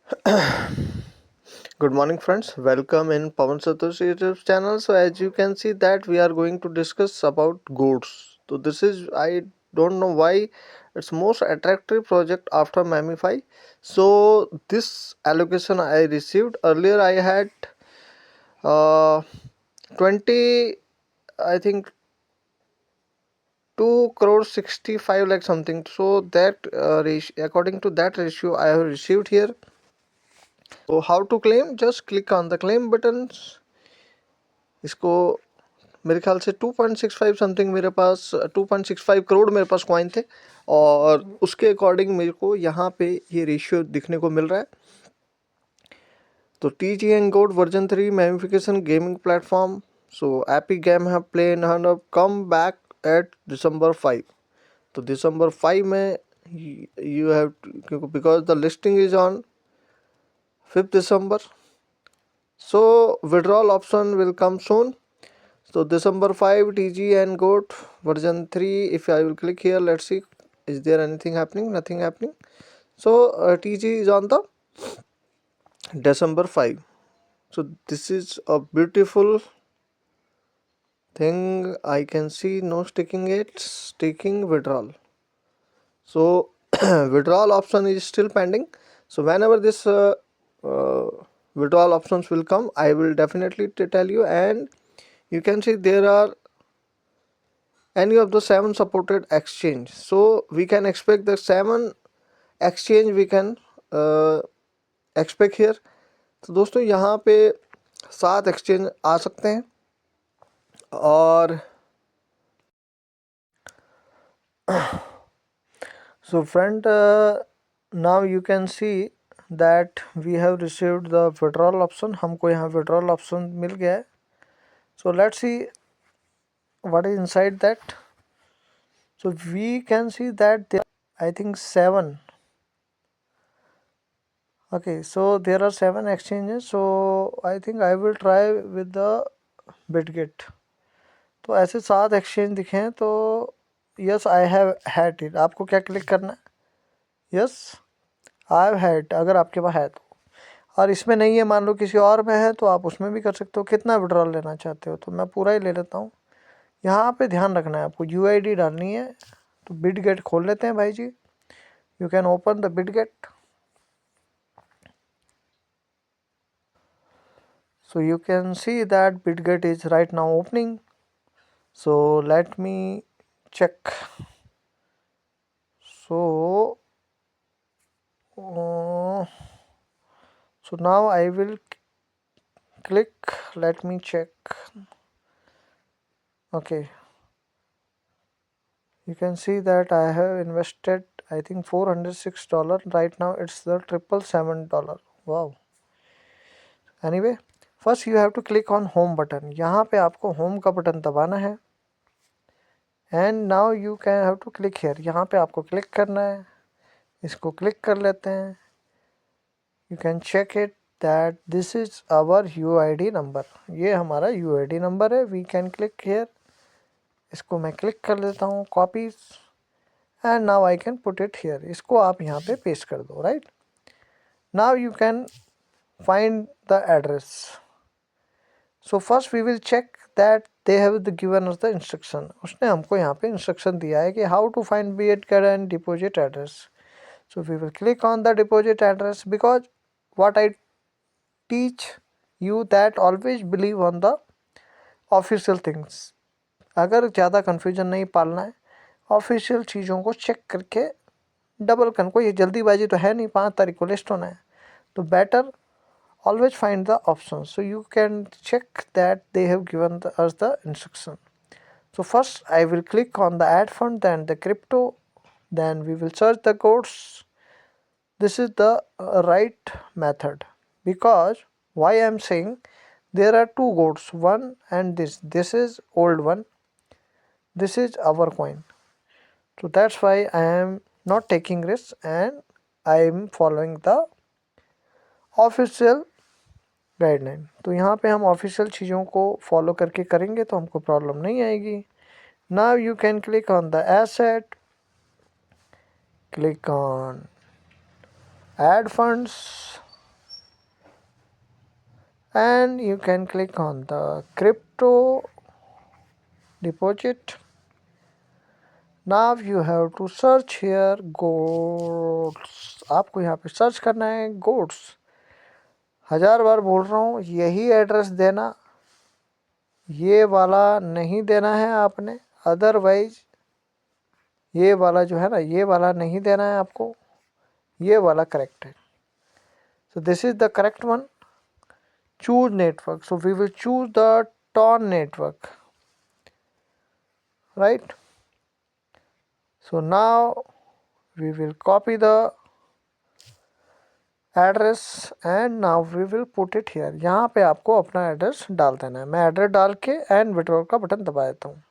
Good morning, friends. Welcome in Pawan Satoshi YouTube channel. So as you can see that we are going to discuss about goods. So this is, I don't know why it's most attractive project after Mamify. So this allocation I received earlier, I had 20, I think 2 crore 65 lakh something. So that according to that ratio I have received here. So how to claim? Just click on the claim buttons. इसको मेरे ख्याल से 2.65 something मेरे पास 2.65 करोड़ मेरे पास coin थे और उसके according मेरे को यहाँ पे ये रेशियो दिखने को मिल रहा है। तो T G N god version 3 gamification gaming platform. So epic game है play and come back at December 5। तो December 5 में यू हैव, क्योंकि because the listing is on 5 December, so withdrawal option will come soon. So December 5 TG and GOAT version 3. If I will click here, let's see, is there anything happening? Nothing happening. So TG is on the December 5. So this is a beautiful thing. I can see no sticking it, sticking withdrawal. So withdrawal option is still pending. So whenever this uh, withdrawal options will come, I will definitely tell you. And you can see there are any of the 7 supported exchange, so we can expect the 7 exchange we can expect here। तो दोस्तों यहाँ पे 7 exchange आ सकते हैं और so friend, now you can see that we have received the withdrawal option। हमको यहाँ withdrawal option मिल गया है। So let's see what is inside that। So we can see that there are, I think, 7. Okay, so there are 7 exchanges, so I think I will try with the Bitget। तो ऐसे 7 exchange दिखे हैं, तो yes I have had it. आपको क्या click करना है? Yes I have had, अगर आपके पास है तो। और इसमें नहीं है, मान लो किसी और में है, तो आप उसमें भी कर सकते हो। कितना विड्रॉल लेना चाहते हो? तो मैं पूरा ही ले लेता हूँ। यहाँ पे ध्यान रखना है आपको, UID डालनी है। तो Bitget खोल लेते हैं भाई जी। You can open the Bitget। So you can see that Bitget is right now opening. So let me check. So so now I will click. Let me check. Okay, you can see that I have invested, I think, $406. Right now it's the $777. Wow. Anyway, first you have to click on home button। यहाँ पे आपको home का button दबाना है। And now you can have to click here। यहाँ पे आपको click करना है। इसको क्लिक कर लेते हैं। You can check it that this is our UID number। ये हमारा UID नंबर है। We can click here। इसको मैं क्लिक कर लेता हूँ, copies, and now I can put it here. इसको आप यहाँ पे पेस्ट कर दो, right. Now you can find the address. So first we will check that they have given us the instruction. उसने हमको यहाँ पे इंस्ट्रक्शन दिया है कि how to find Bitget and deposit address. So we will click on the deposit address because what I teach you that always believe on the official things। अगर ज़्यादा confusion नहीं पालना है, ऑफिशियल चीज़ों को चेक करके डबल कन, कोई जल्दीबाजी तो है नहीं, 5 तारीख को लिस्ट होना है, तो better always find the options। so you can check that they have given us the instruction। so first I will click on the add fund, then the crypto, then we will search the codes। this is the right method, because why I am saying there are 2 goats, one and this is old one, this is our coin। so that's why I am not taking risks and I am following the official guideline. तो यहाँ पे हम official चीज़ों को follow करके करेंगे तो हमको प्रॉब्लम नहीं आएगी। Now you can click on the asset, click on add funds, and you can click on the crypto deposit. Now you have to search here goats. आपको यहाँ पे सर्च करना है goats. 1000 बार बोल रहा हूँ, यही एड्रेस देना, ये वाला नहीं देना है आपने, अदरवाइज ये वाला जो है ना, ये वाला नहीं देना है आपको, ये वाला करेक्ट है. So this is the correct one. Choose network. So we will choose the TON network, right? So now we will copy the address and now we will put it here. यहाँ पे आपको अपना address डाल देना है. मैं address डाल के एंड विड्रॉल का बटन दबा देता हूँ.